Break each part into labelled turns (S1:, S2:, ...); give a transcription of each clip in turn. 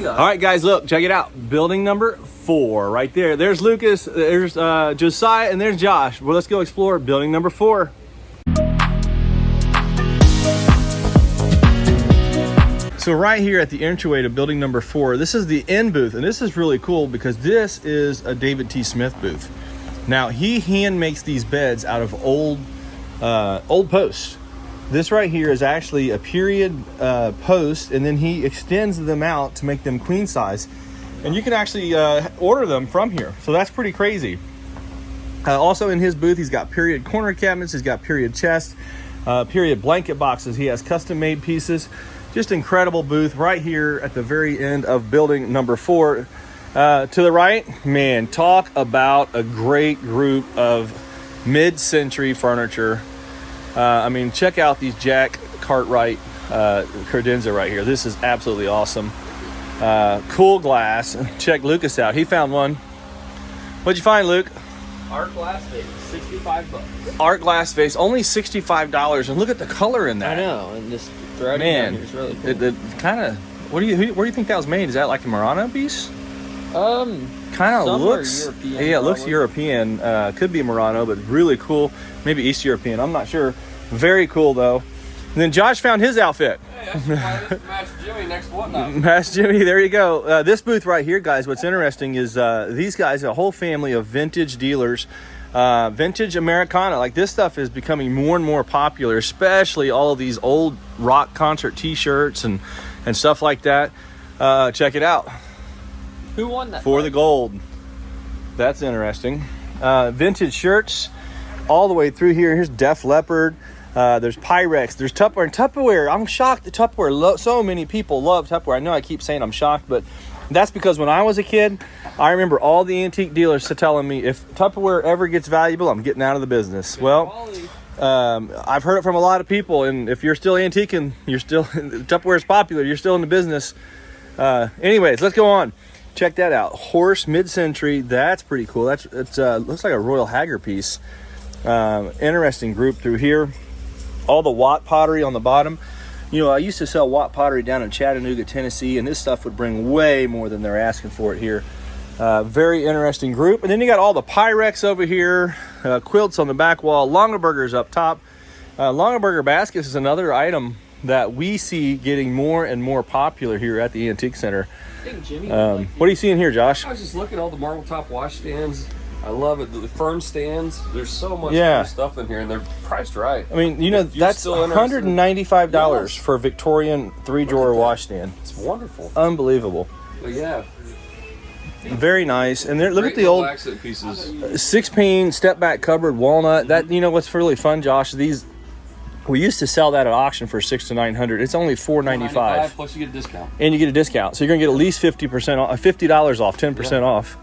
S1: guys.
S2: All right, guys, look, check it out. Building number 4 right there. There's Lucas, there's Josiah, and there's Josh. Well, let's go explore building number 4. So right here at the entryway to building number 4, this is the end booth, and this is really cool because this is a David T. Smith booth. Now, he hand makes these beds out of old posts. This right here is actually a period post, and then he extends them out to make them queen size. And you can actually order them from here. So that's pretty crazy. Also in his booth, he's got period corner cabinets. He's got period chests, period blanket boxes. He has custom made pieces. Just incredible booth right here at the very end of building number 4. To the right, man, talk about a great group of mid-century furniture. I mean, check out these Jack Cartwright credenza right here. This is absolutely awesome. Cool glass. Check Lucas out. He found one. What'd you find, Luke?
S1: Art glass vase, $65.
S2: Art glass vase, only $65. And look at the color in that.
S1: I know, and this threading
S2: Man,
S1: down here is really cool.
S2: it kind of. Where do you think that was made? Is that like a Murano piece? Kind of looks.
S1: European,
S2: yeah, it looks
S1: probably.
S2: European. Could be Murano, but really cool. Maybe East European. I'm not sure. Very cool though. And then Josh found his outfit.
S1: Hey, that's Match Jimmy next whatnot.
S2: Mass Jimmy, there you go. This booth right here, guys, what's interesting is these guys, a whole family of vintage dealers, vintage Americana. Like this stuff is becoming more and more popular, especially all of these old rock concert t-shirts and stuff like that. Check it out.
S1: Who won that?
S2: For the gold. That's interesting. Vintage shirts all the way through here. Here's Def Leppard. There's Pyrex. There's Tupperware. And Tupperware, I'm shocked that Tupperware, so many people love Tupperware. I know I keep saying I'm shocked, but that's because when I was a kid, I remember all the antique dealers telling me if Tupperware ever gets valuable, I'm getting out of the business. Well, I've heard it from a lot of people, and if you're still antiquing, you're still, Tupperware is popular, you're still in the business. Anyways, let's go on. Check that out. Horse mid-century. That's pretty cool. It's looks like a Royal Hager piece. Interesting group through here. All the Watt pottery on the bottom. You know, I used to sell Watt pottery down in Chattanooga, Tennessee, and this stuff would bring way more than they're asking for it here. Very interesting group. And then you got all the Pyrex over here, quilts on the back wall, Longaberger's up top. Longaberger baskets is another item that we see getting more and more popular here at the Antique Center.
S1: I think Jimmy
S2: What are you seeing here, Josh?
S1: I was just looking at all the marble top wash stands. I love it. The fern stands. There's so much
S2: Yeah.
S1: cool stuff in here, and they're priced right.
S2: I mean, you know,
S1: If you're
S2: that's
S1: still interested-
S2: $195
S1: Yes.
S2: for a Victorian 3-drawer wash stand.
S1: It's wonderful.
S2: Unbelievable.
S1: But yeah,
S2: Very nice. And there, look
S1: great
S2: at the
S1: little
S2: old
S1: accent pieces.
S2: 6-pane step back cupboard walnut. That, you know what's really fun, Josh? We used to sell that at auction for $600 to $900. It's only $495,
S1: plus you get a discount.
S2: and you get a discount. So you're gonna get at least 50% off, $50 off, 10% off.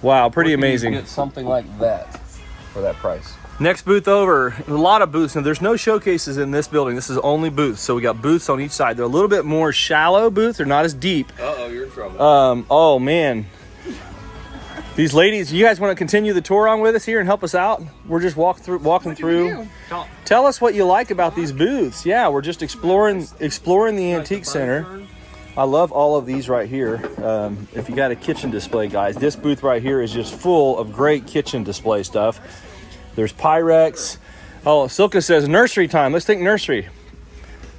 S2: Wow, pretty
S1: Where can you
S2: amazing.
S1: get something like that for that price.
S2: Next booth over, a lot of booths. Now there's no showcases in this building. This is only booths. So we got booths on each side. They're a little bit more shallow booths. They're not as deep.
S1: Uh-oh, you're in trouble.
S2: Oh man. These ladies, you guys want to continue the tour on with us here and help us out? We're just walking through. Tell us what you like about these booths. Yeah, we're just exploring the Antique Center. I love all of these right here. If you got a kitchen display, guys, this booth right here is just full of great kitchen display stuff. There's Pyrex. Oh, Silka says nursery time. Let's think nursery.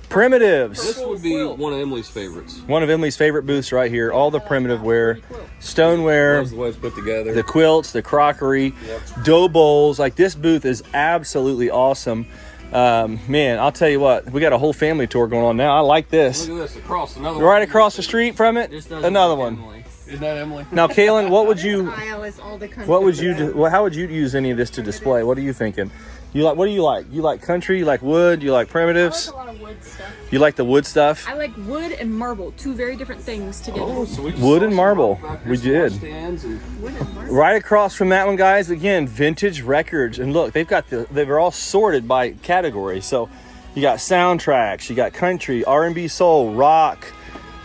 S2: Primitives.
S1: This would be one of Emily's favorites.
S2: One of Emily's favorite booths right here. All the primitive ware, stoneware,
S1: Loves the way it's put together.
S2: the quilts, the crockery, dough bowls. Like this booth is absolutely awesome. Man, I'll tell you what, we got a whole family tour going on now. I like this.
S1: Look at this, across another one.
S2: Right across the street from it, another one.
S1: Isn't that Emily?
S2: Now, Kaylin, what would you,
S3: Aisle is all the country
S2: what would you,
S3: club.
S2: do, well, how would you use any of this to display? What are you thinking? What do you like? You like country? You like wood? You like
S3: I
S2: primitives?
S3: like a lot of wood stuff.
S2: You like the wood stuff?
S3: I like wood and marble, two very different things together.
S1: Oh, so we just
S2: Wood
S1: saw
S2: and
S1: some
S2: marble.
S1: back here,
S2: We
S1: some
S2: did.
S1: washstands and-
S3: Wood and marble.
S2: Right across from that one, guys, again, vintage records. And look, they're all sorted by category. So you got soundtracks, you got country, R&B, soul, rock.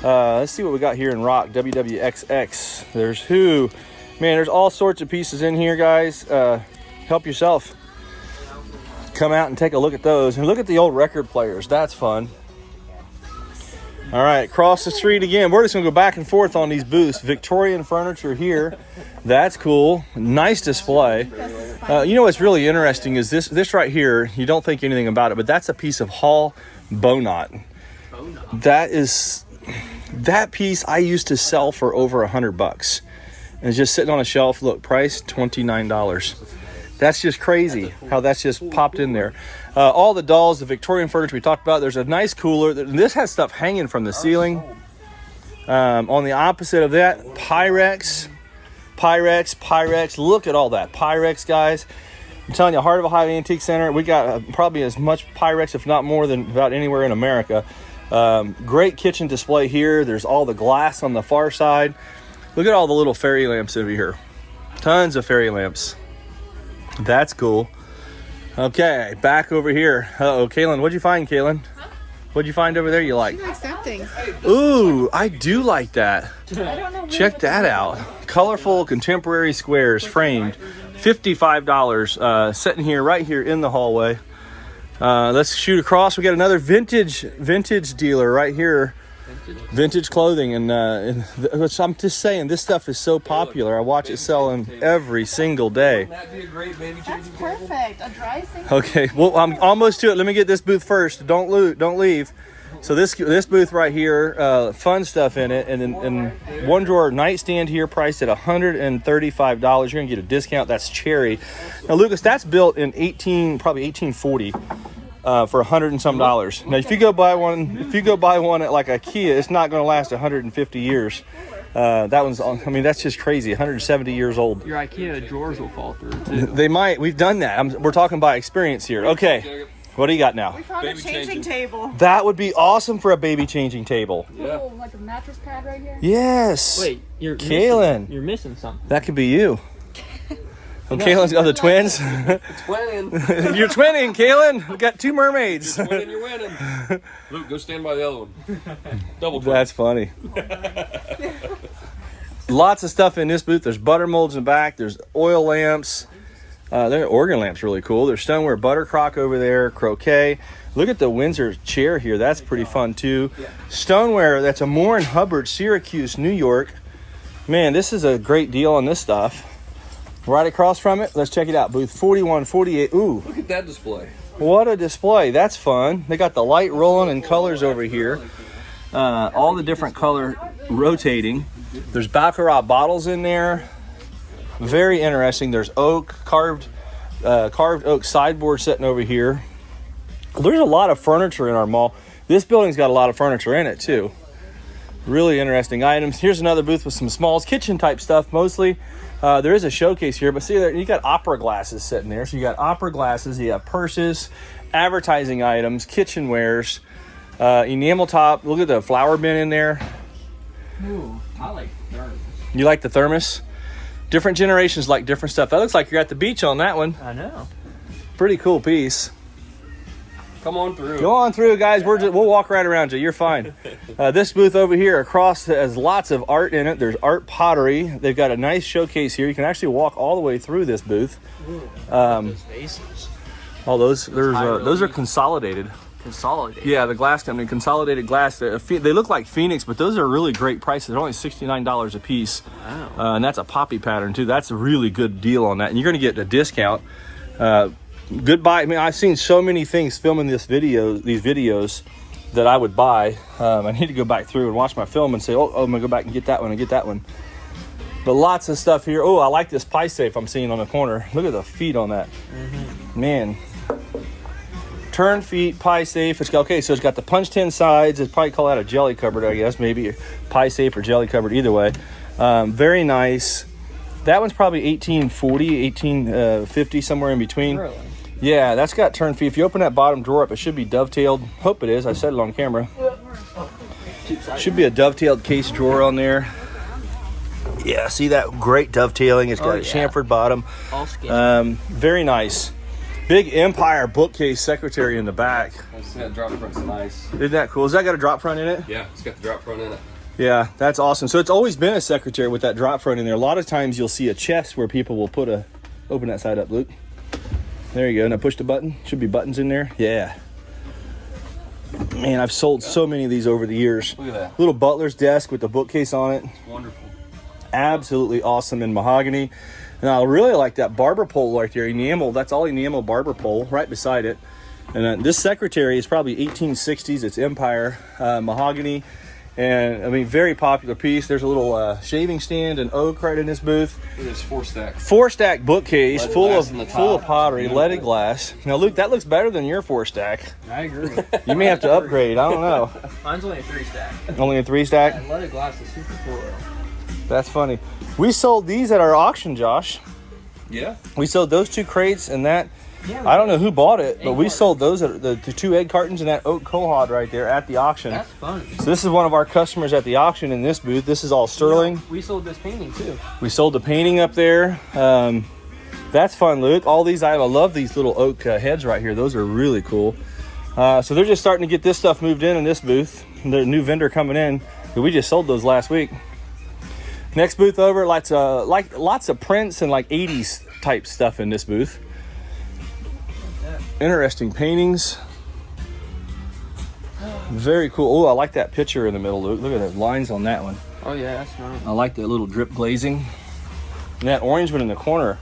S2: Let's see what we got here in rock, WWXX. There's who. Man, there's all sorts of pieces in here, guys. Help yourself. Come out and take a look at those. And look at the old record players. That's fun. All right, across the street again. We're just gonna go back and forth on these booths. Victorian furniture here. That's cool. Nice display. You know what's really interesting is this right here. You don't think anything about it, but that's a piece of Hall Bonot. That piece I used to sell for over $100, and it's just sitting on a shelf. Look, price $29. That's just crazy how that's just popped in there. All the dolls, the Victorian furniture we talked about. There's a nice cooler. This has stuff hanging from the ceiling. On the opposite of that, Pyrex. Look at all that Pyrex, guys. I'm telling you, Heart of Ohio Antique Center. We got probably as much Pyrex, if not more, than about anywhere in America. Great kitchen display here. There's all the glass on the far side. Look at all the little fairy lamps over here. Tons of fairy lamps. That's cool. Okay, back over here. Uh-oh, Kaylin, what'd you find, Kaylin?
S3: Huh?
S2: What'd you find over there you like?
S3: She likes that thing.
S2: Ooh, I do like that.
S3: I don't know.
S2: Check that out. Colorful contemporary squares framed. $55. Sitting here, right here in the hallway. Let's shoot across. We got another vintage dealer right here. Vintage clothing, and I'm just saying, this stuff is so popular. I watch it selling every single day.
S1: Wouldn't that be a great baby
S3: That's
S1: changing table?
S3: perfect. A dry sink.
S2: Okay, well, I'm almost to it. Let me get this booth first. Don't leave. So this booth right here, fun stuff in it, and then one drawer nightstand here, priced at $135. You're gonna get a discount. That's cherry. Now, Lucas, that's built in probably 1840. For $100 and some. Now, if you go buy one at like IKEA, it's not going to last 150 years. That one's, I mean, that's just crazy. 170 years old.
S4: Your IKEA drawers will fall through too.
S2: They might. We've done that. We're talking by experience here. Okay, what do you got now?
S3: We found
S1: Baby
S3: a changing
S1: changing.
S3: table.
S2: That would be awesome for a baby changing table.
S1: Yeah.
S3: Oh, like a mattress pad right here.
S2: Yes.
S4: Wait, you're
S2: Kaylin.
S4: You're missing something.
S2: That could be you. Oh, Kaylin's got the twins.
S1: Twinning.
S2: You're twinning, Kaylin. We got two mermaids.
S1: Winning, you're winning. Luke, go stand by the other one. Double twin.
S2: That's funny. Lots of stuff in this booth. There's butter molds in the back. There's oil lamps. Their organ lamp's really cool. There's stoneware butter crock over there. Croquet. Look at the Windsor chair here. That's pretty fun too. Stoneware. That's a Moore & Hubbard, Syracuse, New York. Man, this is a great deal on this stuff. Right across from it, let's check it out. Booth 4148. Ooh,
S1: Look at that display.
S2: what a display. That's fun. They got the light rolling and colors over here. All the different color rotating. There's Baccarat bottles in there. Very interesting. There's oak, carved oak sideboard sitting over here. There's a lot of furniture in our mall. This building's got a lot of furniture in it too. Really interesting items. Here's another booth with some smalls, kitchen type stuff mostly. There is a showcase here, but see there, you got opera glasses sitting there. So you got opera glasses, you have purses, advertising items, kitchenwares, enamel top. Look at the flower bin in there.
S4: Ooh, I like thermos.
S2: You like the thermos? Different generations like different stuff. That looks like you're at the beach on that one.
S4: I know.
S2: Pretty cool piece.
S1: Come on through.
S2: Go on through, guys. We'll walk right around you. You're fine. This booth over here across has lots of art in it. There's art pottery. They've got a nice showcase here. You can actually walk all the way through this booth.
S4: Those vases.
S2: All those are consolidated.
S4: Consolidated.
S2: Yeah, the glass company, Consolidated Glass. They look like Phoenix, but those are really great prices. They're only $69 a piece.
S4: Wow.
S2: And that's a poppy pattern too. That's a really good deal on that. And you're going to get a discount. Good buy. I mean, I've seen so many things filming these videos that I would buy. I need to go back through and watch my film and say, oh, I'm going to go back and get that one and get that one. But lots of stuff here. Oh, I like this pie safe I'm seeing on the corner. Look at the feet on that. Mm-hmm. Man. Turn feet pie safe. It's got, okay, so it's got the punch tin sides. It's probably call that a jelly cupboard, I guess. Maybe pie safe or jelly cupboard, either way. Very nice. That one's probably 1840, 1850, somewhere in between.
S4: Really?
S2: Yeah, that's got turn feet. If you open that bottom drawer up, it should be dovetailed. Hope it is. I said it on camera. Should be a dovetailed case drawer on there. Yeah, see that great dovetailing? It's got a chamfered bottom.
S4: All skin.
S2: Very nice. Big Empire bookcase secretary in the back.
S1: I see that drop front's nice.
S2: Isn't that cool? Has that got a drop front in it?
S1: Yeah, it's got the drop front in it.
S2: Yeah, that's awesome. So it's always been a secretary with that drop front in there. A lot of times you'll see a chest where people will put open that side up, Luke. There you go. Now push the button. Should be buttons in there. Yeah. Man, I've sold so many of these over the years.
S1: Look at that.
S2: Little butler's desk with the bookcase on it.
S1: Wonderful.
S2: Absolutely awesome in mahogany. And I really like that barber pole right there, enamel. That's all enamel barber pole right beside it. And this secretary is probably 1860s. It's Empire mahogany. And I mean, very popular piece. There's a little shaving stand and oak right in this booth.
S1: Look at this 4-stack.
S2: 4-stack bookcase
S1: Leaded
S2: full
S1: glass in the
S2: full of
S1: top.
S2: pottery,
S1: Beautiful.
S2: leaded glass. Now, Luke, that looks better than your 4-stack.
S4: I agree.
S2: You may have to upgrade. I don't know.
S4: Mine's only a 3-stack.
S2: Only a 3-stack.
S4: And leaded glass is super cool though.
S2: That's funny. We sold these at our auction, Josh.
S1: Yeah.
S2: We sold those 2 crates and that.
S4: Yeah,
S2: I don't know who bought it, but we
S4: cartons.
S2: sold those at the 2 egg cartons and that oak cohod right there at the auction.
S4: That's fun.
S2: So this is one of our customers at the auction in this booth. This is all sterling.
S4: We sold this painting too.
S2: We sold the painting up there. That's fun, Luke. All these, I love these little oak heads right here. Those are really cool. So they're just starting to get this stuff moved in this booth. The new vendor coming in. We just sold those last week. Next booth over, lots of prints and like 80s type stuff in this booth. Interesting paintings. Very cool. Oh, I like that picture in the middle, Luke. Look at the lines on that one.
S4: Oh yeah, that's nice.
S2: I like that little drip glazing. And that orange one in the corner.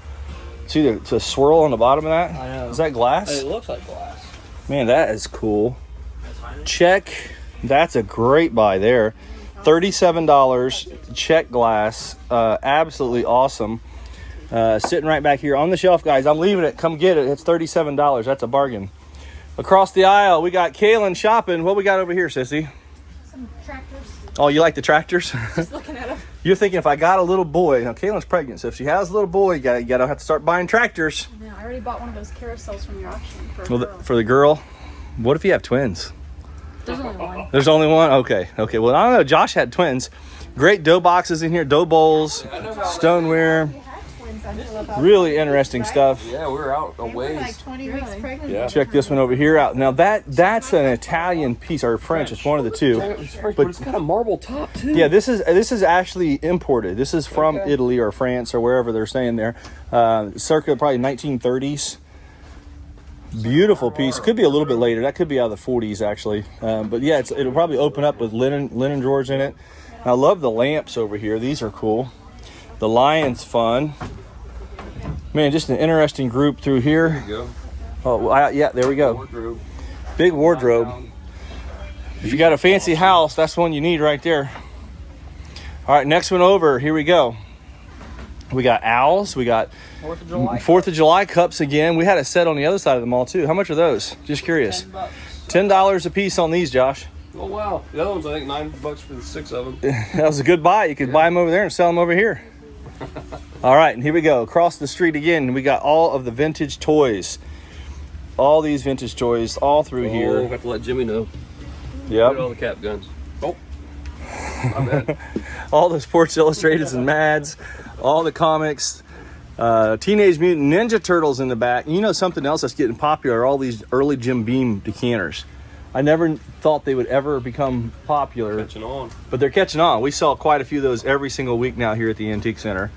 S2: See the swirl on the bottom of that?
S4: I know.
S2: Is that glass?
S4: It looks like glass.
S2: Man, that is cool.
S4: That's fine.
S2: Check. That's a great buy there. $37. Check glass. Absolutely awesome. Sitting right back here on the shelf, guys. I'm leaving it. Come get it. It's $37. That's a bargain. Across the aisle, we got Kaylin shopping. What we got over here, sissy?
S3: Some tractors.
S2: Oh, you like the tractors?
S3: Just looking at them.
S2: You're thinking if I got a little boy. Now, Kaylin's pregnant, so if she has a little boy, you gotta have to start buying tractors.
S3: No, I already bought one of those carousels from your auction for a
S2: Well,
S3: girl.
S2: for the girl. What if you have twins?
S3: There's only one.
S2: There's only one? Okay. Well, I don't know. Josh had twins. Great dough boxes in here. Dough bowls, stoneware.
S3: You had twins, I feel about
S2: Really interesting stuff.
S1: Yeah, we're out a
S3: They were
S1: ways.
S3: like 20 weeks Really? pregnant.
S1: Yeah.
S2: Check this one over here out. Now that's an Italian piece or French. It's one of the two.
S1: It's French, but it's got a marble top too.
S2: Yeah, this is actually imported. This is from
S1: Okay.
S2: Italy or France or wherever they're staying there. Circa probably 1930s. Beautiful piece. Could be a little bit later. That could be out of the 40s actually. But yeah, it'll probably open up with linen drawers in it. And I love the lamps over here. These are cool. The lion's fun. Man, just an interesting group through here.
S1: There you go.
S2: Oh, yeah, there we go.
S1: Wardrobe.
S2: Big wardrobe. If you got a fancy house, that's the one you need right there. All right, next one over. Here we go. We got owls. We got
S4: 4th of July.
S2: 4th of July cups again. We had a set on the other side of the mall too. How much are those? Just curious.
S4: $10.
S2: $10 a piece on these, Josh.
S1: Oh wow. The other ones I think $9 for the 6 of them.
S2: That was a good buy. You could buy them over there and sell them over here. All right, and here we go. Across the street again, we got all of the vintage toys. All these vintage toys all through
S1: Oh,
S2: here.
S1: have to let Jimmy know. Look at all
S2: Yep.
S1: the cap guns. Oh. My bad.
S2: All the Sports Illustrateds and Mads. All the comics. Teenage Mutant Ninja Turtles in the back. And you know something else that's getting popular? All these early Jim Beam decanters. I never thought they would ever become popular,
S1: Catching on.
S2: but they're catching on. We sell quite a few of those every single week now here at the Antique Center.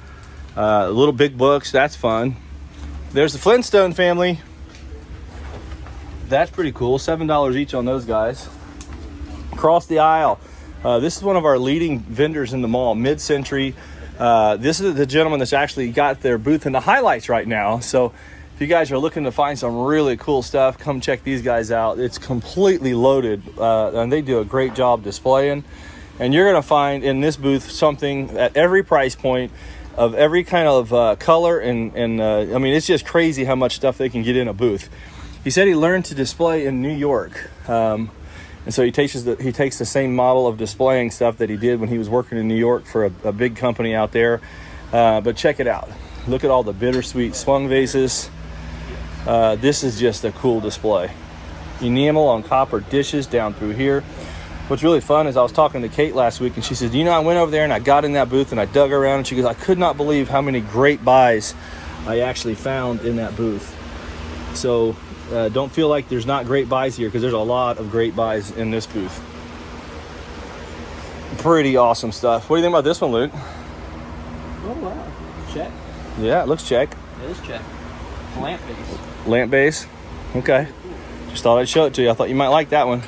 S2: Little big books, that's fun. There's the Flintstone family. That's pretty cool. $7 each on those guys. Across the aisle. This is one of our leading vendors in the mall, Mid-Century. This is the gentleman that's actually got their booth in the highlights right now. So if you guys are looking to find some really cool stuff, come check these guys out. It's completely loaded, and they do a great job displaying. And you're going to find in this booth something at every price point of every kind of color. And I mean, it's just crazy how much stuff they can get in a booth. He said he learned to display in New York. And so he takes the same model of displaying stuff that he did when he was working in New York for a big company out there. But check it out. Look at all the bittersweet swung vases. This is just a cool display. Enamel on copper dishes down through here. What's really fun is I was talking to Kate last week and she said, you know, I went over there and I got in that booth and I dug around and she goes, I could not believe how many great buys I actually found in that booth. So don't feel like there's not great buys here because there's a lot of great buys in this booth. Pretty awesome stuff. What do you think about this one, Luke?
S4: Oh wow. Check.
S2: Yeah, it looks check.
S4: It is check. Lamp base.
S2: Lamp base. Okay. Just thought I'd show it to you. I thought you might like that one.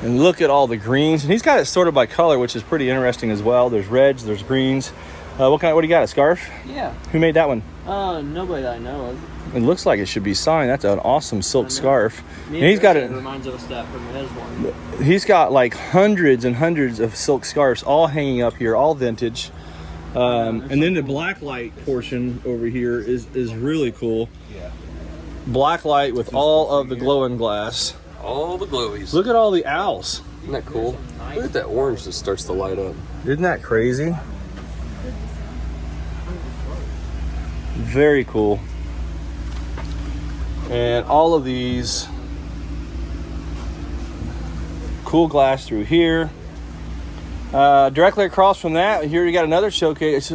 S2: And look at all the greens. And he's got it sorted by color, which is pretty interesting as well. There's reds, there's greens. What do you got, a scarf?
S4: Yeah.
S2: Who made that one?
S4: Nobody that I know of.
S2: It looks like it should be signed. That's an awesome silk scarf.
S4: Me
S2: And he's got it.
S4: Reminds us of that from his one.
S2: He's got like hundreds and hundreds of silk scarves all hanging up here, all vintage. And then the black light portion over here is really cool.
S1: Yeah.
S2: Black light with all of the glowing glass.
S1: All the glowies.
S2: Look at all the owls.
S1: Isn't that cool? Look at that orange that starts to light up.
S2: Isn't that crazy? Very cool. And all of these cool glass through here. Directly across from that, here you got another showcase,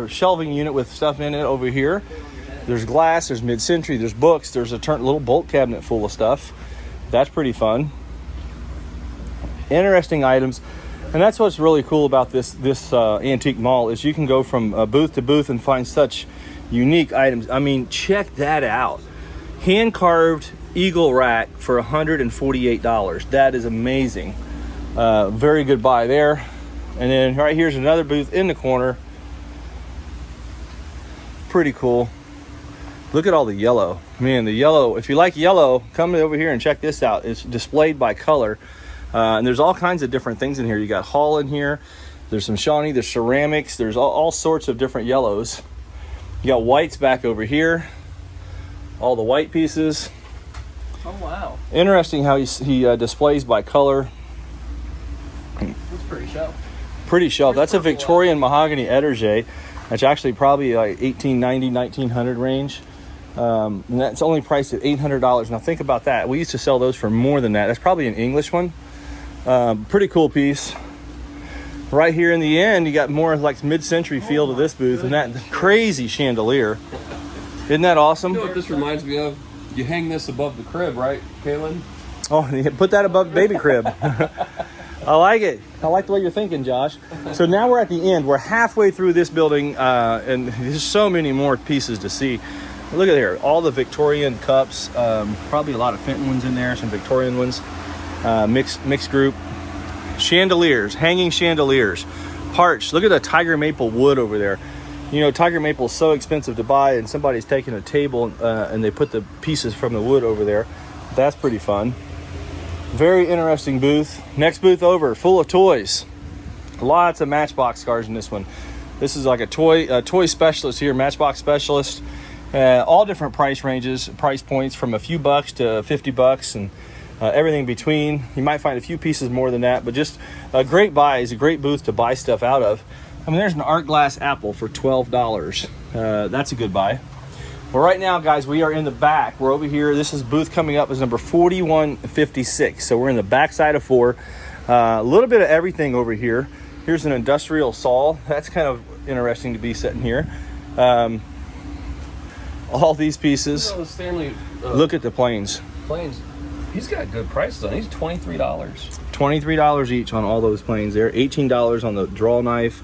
S2: shelving unit with stuff in it over here. There's glass, there's mid-century, there's books, there's a little bolt cabinet full of stuff. That's pretty fun. Interesting items. And that's what's really cool about this antique mall is you can go from booth to booth and find such unique items. I mean, check that out. Hand-carved eagle rack for $148. That is amazing. Very good buy there. And then right here's another booth in the corner. Pretty cool. Look at all the yellow. Man, the yellow, if you like yellow, come over here and check this out. It's displayed by color. And there's all kinds of different things in here. You got Hall in here. There's some Shawnee, there's ceramics. There's all sorts of different yellows. You got whites back over here. All the white pieces.
S4: Oh, wow.
S2: Interesting how he displays by color.
S4: That's pretty shelf.
S2: Pretty shelf. That's a Victorian mahogany Edergé. That's actually probably like 1890, 1900 range. And that's only priced at $800. Now think about that. We used to sell those for more than that. That's probably an English one. Pretty cool piece. Right here in the end, you got more like mid-century feel to this booth, and that crazy chandelier. Isn't that awesome?
S1: You know what this reminds me of? You hang this above the crib, right, Kaylin?
S2: Oh, you put that above the baby crib. I like it. I like the way you're thinking, Josh. So now we're at the end. We're halfway through this building, and there's so many more pieces to see. Look at here, all the Victorian cups. Probably a lot of Fenton ones in there, some Victorian ones. Mixed group. Chandeliers, hanging chandeliers. Parch. Look at the tiger maple wood over there. You know, tiger maple is so expensive to buy, and somebody's taking a table and they put the pieces from the wood over there. That's pretty fun. Very interesting booth. Next booth over, full of toys. Lots of Matchbox cars in this one. This is like a toy specialist here, Matchbox specialist. All different price ranges, price points from a few bucks to $50 and everything between. You might find a few pieces more than that, but just a great buy. Is a great booth to buy stuff out of. I mean, there's an art glass apple for $12. That's a good buy. Well, right now, guys, we are in the back. We're over here. This is booth coming up is number 4156. So we're in the back side of 4. A little bit of everything over here. Here's an industrial saw. That's kind of interesting to be sitting here. All these pieces.
S1: Stanley.
S2: Look at the planes.
S1: Planes. He's got good prices on. He's $23.
S2: $23 each on all those planes there. $18 on the draw knife.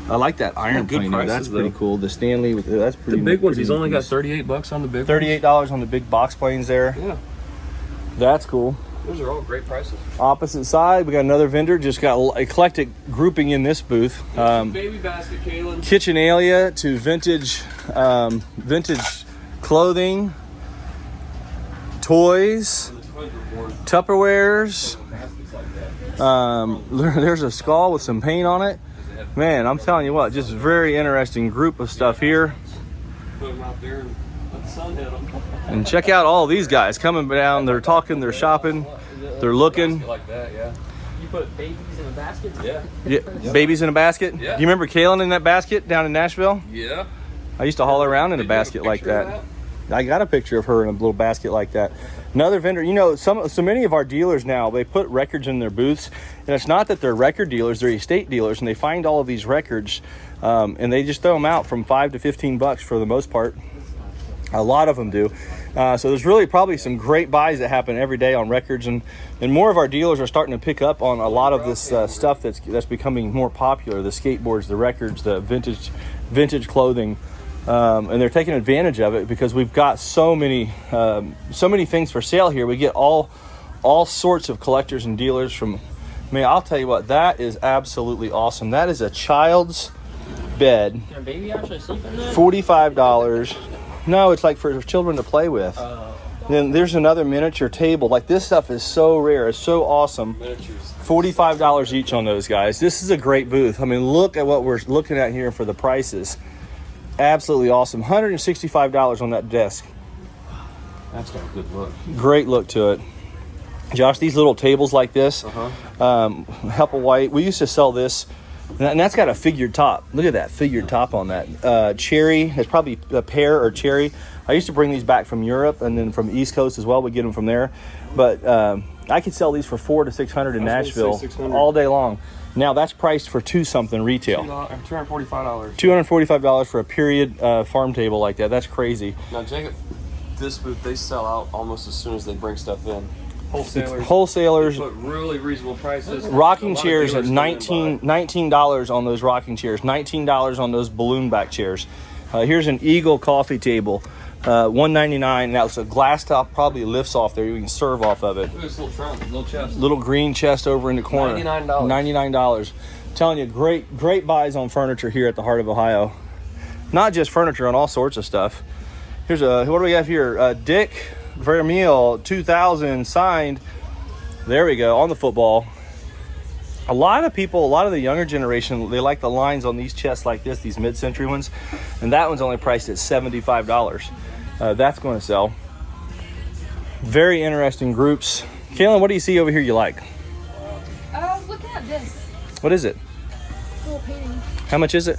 S2: I like that iron
S1: good
S2: plane there.
S1: prices,
S2: That's pretty
S1: though.
S2: cool. The Stanley with that's pretty.
S1: The big ones.
S2: pretty
S1: He's only got
S2: nice.
S1: $38 on the big ones.
S2: $38 on the big box planes there.
S1: Yeah.
S2: That's cool.
S1: Those are all great prices.
S2: Opposite side, we got another vendor. Just got eclectic grouping in this booth.
S1: Baby basket, Kaylin.
S2: Kitchenalia to vintage clothing, toys, Tupperwares. There's a skull with some paint on it. Man, I'm telling you what, just very interesting group of stuff here.
S1: Put them out there and let the sun hit them.
S2: And check out all these guys coming down. They're talking, they're shopping, they're looking.
S1: Like that, yeah.
S4: You put babies in a basket?
S1: Yeah.
S2: Yeah, babies in a basket.
S1: Yeah.
S2: You remember Kaylin in that basket down in Nashville?
S1: Yeah.
S2: I used to haul around in a
S1: Did you have a
S2: basket like
S1: picture of
S2: that. I got a picture of her in a little basket like that. Another vendor, you know, so many of our dealers now, they put records in their booths, and it's not that they're record dealers, they're estate dealers, and they find all of these records, and they just throw them out from $5 to $15 for the most part. A lot of them do. So there's really probably some great buys that happen every day on records, and more of our dealers are starting to pick up on a lot of this stuff that's becoming more popular. The skateboards, the records, the vintage clothing. And they're taking advantage of it because we've got so many things for sale here. We get all all sorts of collectors and dealers from. Man, I'll tell you what, that is absolutely awesome. That is a child's bed.
S4: Can a baby actually sleep in that?
S2: $45. No, it's like for children to play with. Then there's another miniature table. Like, this stuff is so rare. It's so awesome.
S1: Miniatures.
S2: $45 each on those, guys. This is a great booth. I mean, look at what we're looking at here for the prices. Absolutely awesome. $165 on that desk.
S1: That's got a good look.
S2: Great look to it. Josh, these little tables like this, Helpa White, we used to sell this, and that's got a figured top. Look at that figured top on that. Cherry, it's probably a pear or cherry. I used to bring these back from Europe and then from the East Coast as well. We get them from there. But I could sell these for $400 to $600 in Nashville all day long. Now that's priced for $2-something retail.
S1: $245.
S2: $245 for a period farm table like that. That's crazy.
S1: Now, Jacob, this booth, they sell out almost as soon as they bring stuff in.
S2: Wholesalers.
S1: Put really reasonable prices.
S2: Rocking
S1: A lot of
S2: chairs at
S1: dealers come in
S2: $19 on those rocking chairs. $19 on those balloon back chairs. Here's an Eagle coffee table. $199. That's a glass top, probably lifts off there. You can serve off of it.
S1: Look at this little trunk, little chest.
S2: Little green chest over in the corner.
S1: $99.
S2: $99. Telling you, great buys on furniture here at the Heart of Ohio. Not just furniture, on all sorts of stuff. Here's what do we have here? Dick Vermeil 2000 signed. There we go, on the football. A lot of people, a lot of the younger generation, they like the lines on these chests like this, these mid-century ones, and that one's only priced at $75. That's going to sell. Very interesting groups. Kaylin, what do you see over here you like?
S3: I was looking at this
S2: What is it?
S3: little painting.
S2: How much is it?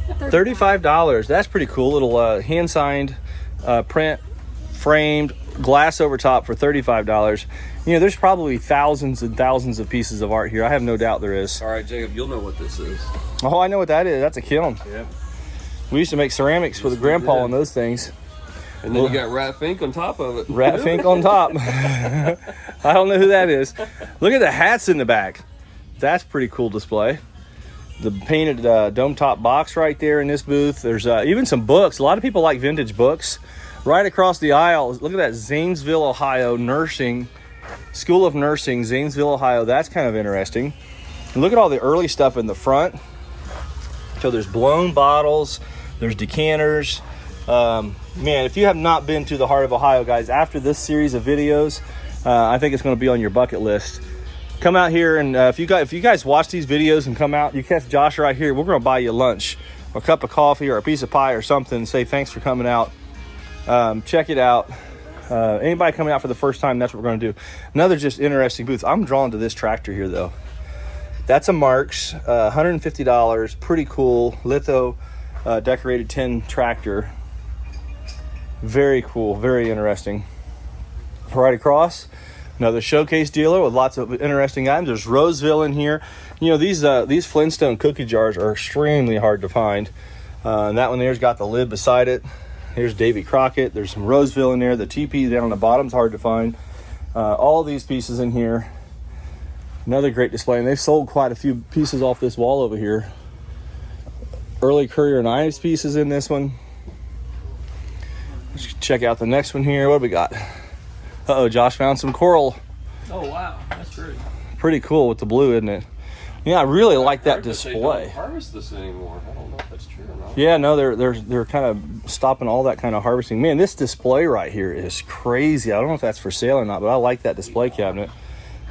S2: $35. That's pretty cool. Little hand-signed print, framed, glass over top for $35. You know, there's probably thousands and thousands of pieces of art here. I have no doubt there is.
S1: All right, Jacob, you'll know what this is.
S2: Oh, I know what that is. That's a kiln.
S1: Yep.
S2: We used to make ceramics with grandpa on those things.
S1: And then you got Rat Fink on top of it.
S2: Rat Fink on top. I don't know who that is. Look at the hats in the back. That's pretty cool display. The painted dome top box right there in this booth. There's even some books. A lot of people like vintage books. Right across the aisle, look at that, Zanesville, Ohio, nursing, School of Nursing, Zanesville, Ohio. That's kind of interesting. And look at all the early stuff in the front. So there's blown bottles, there's decanters. Man, if you have not been to the Heart of Ohio, guys, after this series of videos, I think it's going to be on your bucket list. Come out here, and if you guys watch these videos and come out, you catch Josh right here, we're going to buy you lunch, or a cup of coffee, or a piece of pie, or something, and say thanks for coming out. Check it out. Anybody coming out for the first time, that's what we're going to do. Another just interesting booth. I'm drawn to this tractor here, though. That's a Marks, $150. Pretty cool. Litho decorated tin tractor. Very cool. Very interesting. Right across, another showcase dealer with lots of interesting items. There's Roseville in here. You know, these Flintstone cookie jars are extremely hard to find. And that one there's got the lid beside it. Here's Davy Crockett. There's some Roseville in there. The TP down on the bottom's hard to find. All these pieces in here. Another great display. And they've sold quite a few pieces off this wall over here. Early Currier and Ives pieces in this one. Let's check out the next one here. What do we got? Uh-oh, Josh found some coral.
S4: Oh, wow. That's pretty.
S2: Pretty cool with the blue, isn't it? Yeah, I really like that
S1: They don't
S2: display.
S1: harvest this anymore. I don't know if that's true or not.
S2: Yeah, no, they're kind of stopping all that kind of harvesting. Man, this display right here is crazy. I don't know if that's for sale or not, but I like that display cabinet.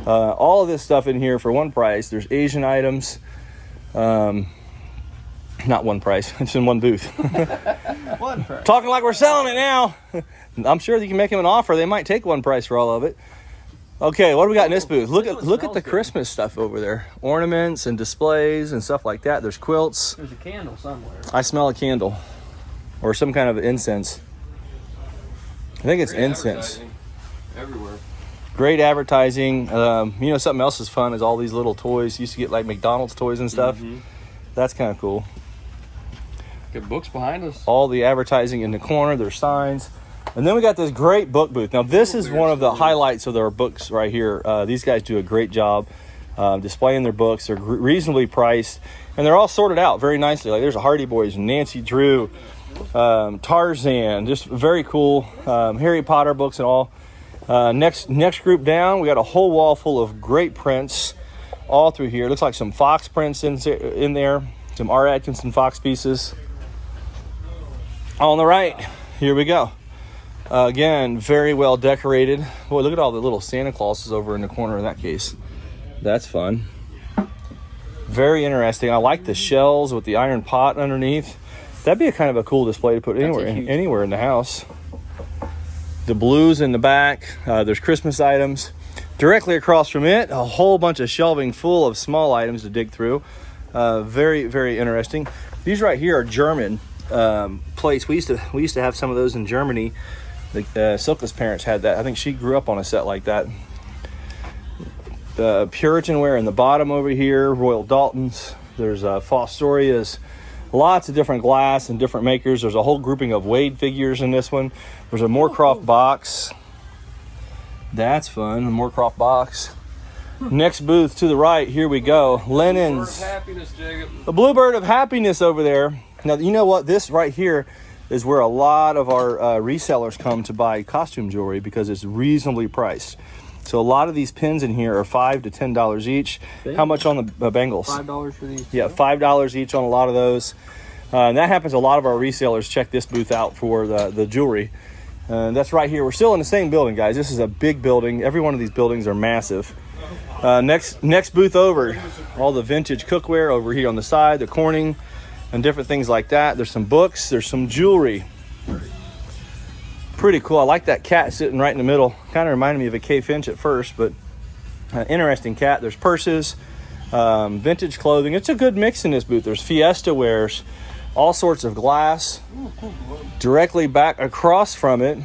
S2: All of this stuff in here for one price. There's Asian items. Not one price. It's in one booth.
S4: One price.
S2: Talking like we're selling it now. I'm sure you can make them an offer. They might take one price for all of it. Okay, what do we got in this booth? Look at the Christmas stuff over there. Ornaments and displays and stuff like that. There's quilts.
S4: There's a candle somewhere.
S2: I smell a candle or some kind of incense. I think it's
S1: Great
S2: incense.
S1: advertising everywhere.
S2: Great advertising. You know, something else is fun is all these little toys. You used to get like McDonald's toys and stuff.
S1: Mm-hmm.
S2: That's kind of cool.
S1: Got books behind us.
S2: All the advertising in the corner. There's signs. And then we got this great book booth. Now, this is one of the highlights of their books right here. These guys do a great job displaying their books. They're reasonably priced, and they're all sorted out very nicely. Like there's a Hardy Boys, Nancy Drew, Tarzan, just very cool. Harry Potter books and all. Next group down, we got a whole wall full of great prints all through here. It looks like some Fox prints in there, some R. Atkinson Fox pieces. On the right, here we go. Again, very well decorated. Boy, look at all the little Santa Clauses over in the corner of that case. That's fun. Very interesting. I like the shells with the iron pot underneath. That'd be a kind of a cool display to put anywhere in the house. The blues in the back. There's Christmas items. Directly across from it, a whole bunch of shelving full of small items to dig through. Very, very interesting. These right here are German plates. We used to have some of those in Germany. Silka's parents had that. I think she grew up on a set like that. The Puritan ware in the bottom over here, Royal Daltons. There's Fostoria's. Lots of different glass and different makers. There's a whole grouping of Wade figures in this one. There's a Moorcroft box. That's fun, a Moorcroft box. Next booth to the right, here we go. Linens.
S1: Happiness, Jacob.
S2: The Bluebird of Happiness over there. Now, you know what? This right here is where a lot of our resellers come to buy costume jewelry because it's reasonably priced. So a lot of these pins in here are $5 to $10 each. How much on the bangles?
S4: $5 for these.
S2: Yeah, $5 each on a lot of those. And that happens. A lot of our resellers check this booth out for the jewelry. And that's right here. We're still in the same building, guys. This is a big building. Every one of these buildings are massive. Next booth over, all the vintage cookware over here on the side, the Corning, and different things like that. There's some books. There's some jewelry. Pretty cool. I like that cat sitting right in the middle. Kind of reminded me of a Kay Finch at first, but interesting cat. There's purses, vintage clothing. It's a good mix in this booth. There's Fiesta wares, all sorts of glass. Directly back across from it,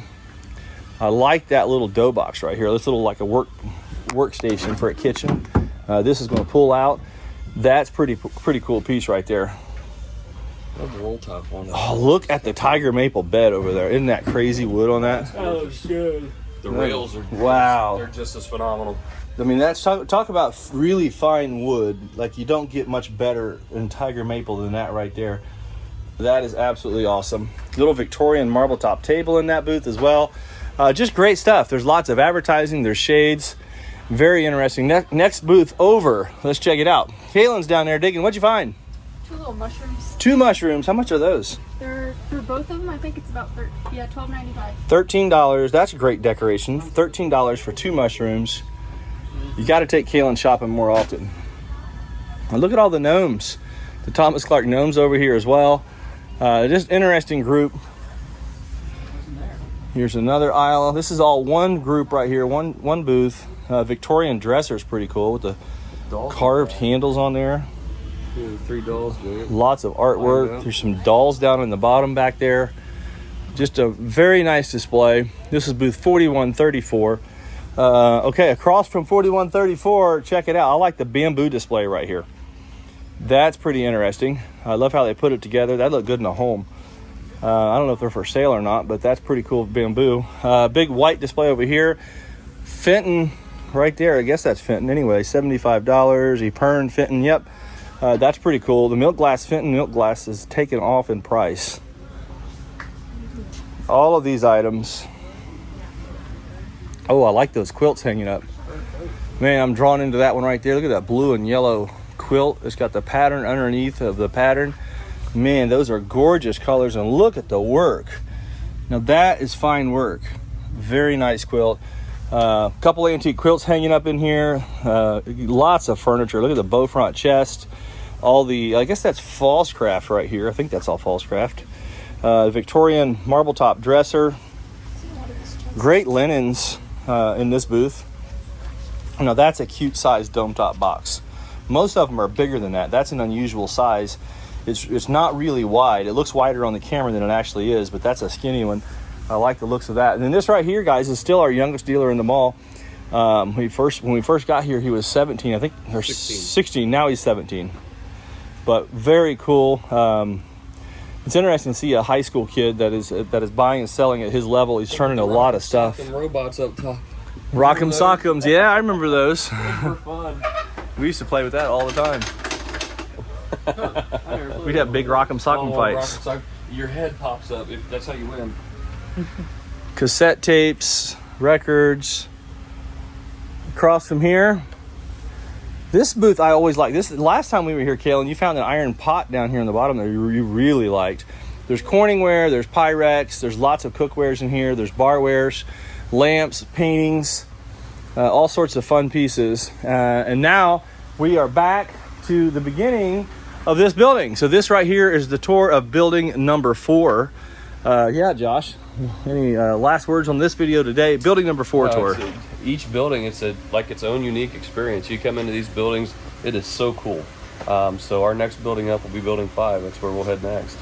S2: I like that little dough box right here. This little like a workstation for a kitchen. This is going to pull out. That's pretty cool piece right there.
S1: Love the roll top on that.
S2: Oh, look at the tiger maple bed over there. Isn't that crazy wood on that?
S4: That looks good.
S1: The rails are
S2: Wow.
S1: They're just as phenomenal.
S2: I mean, that's talk about really fine wood. Like, you don't get much better in tiger maple than that right there. That is absolutely awesome. Little Victorian marble top table in that booth as well. Just great stuff. There's lots of advertising. There's shades. Very interesting. Next booth over. Let's check it out. Kaylin's down there digging. What'd you find?
S3: 2 little mushrooms.
S2: 2 mushrooms. How much are those?
S3: They're for both of them. I think it's about $12.95.
S2: $13. That's a great decoration. $13 for 2 mushrooms. You got to take Kaylin shopping more often. And look at all the gnomes. The Thomas Clark gnomes over here as well. Just interesting group. Here's another aisle. This is all one group right here. One booth. Victorian dresser is pretty cool with the carved handles on there.
S1: 3 dolls, Jacob.
S2: Lots of artwork. There's some dolls down in the bottom back there. Just a very nice display. This is booth 4134. Okay, across from 4134, check it out. I like the bamboo display right here. That's pretty interesting. I love how they put it together. That looked good in a home. I don't know if they're for sale or not, but that's pretty cool bamboo. Big white display over here. Fenton right there. I guess that's Fenton anyway. $75. Epern Fenton. Yep. That's pretty cool. The milk glass Fenton milk glass is taken off in price. All of these items. Oh, I like those quilts hanging up. Man, I'm drawn into that one right there. Look at that blue and yellow quilt. It's got the pattern underneath of the pattern. Man, those are gorgeous colors, and look at the work. Now that is fine work. Very nice quilt. Couple antique quilts hanging up in here. Lots of furniture. Look at the Beaufront chest. All the, I guess that's Falscraft right here. I think that's all Falscraft. Victorian marble top dresser. Great linens in this booth. Now that's a cute size dome top box. Most of them are bigger than that. That's an unusual size. It's not really wide. It looks wider on the camera than it actually is, but that's a skinny one. I like the looks of that. And then this right here, guys, is still our youngest dealer in the mall. When we first got here, he was 17, I think, or 16. Now he's 17. But very cool. It's interesting to see a high school kid that is buying and selling at his level. He's turning a lot of stuff.
S1: Them robots up top.
S2: Rock'em Sock'ems. Yeah, I remember those.
S4: For fun.
S2: We used to play with that all the time. We'd have big Rock'em Sock'em fights.
S1: Your head pops up. That's how you win.
S2: Cassette tapes. records. Across from here, this booth I always like. This last time we were here, Kaylin, you found an iron pot down here on the bottom that you really liked. There's Corningware, there's Pyrex, there's lots of cookwares in here. There's barwares, lamps, paintings, all sorts of fun pieces. And now we are back to the beginning of this building. So this right here is the tour of building number 4. Yeah, Josh, any last words on this video today? Building number 4 tour.
S1: Each building, it's like its own unique experience. You come into these buildings, it is so cool. So our next building up will be building 5. That's where we'll head next.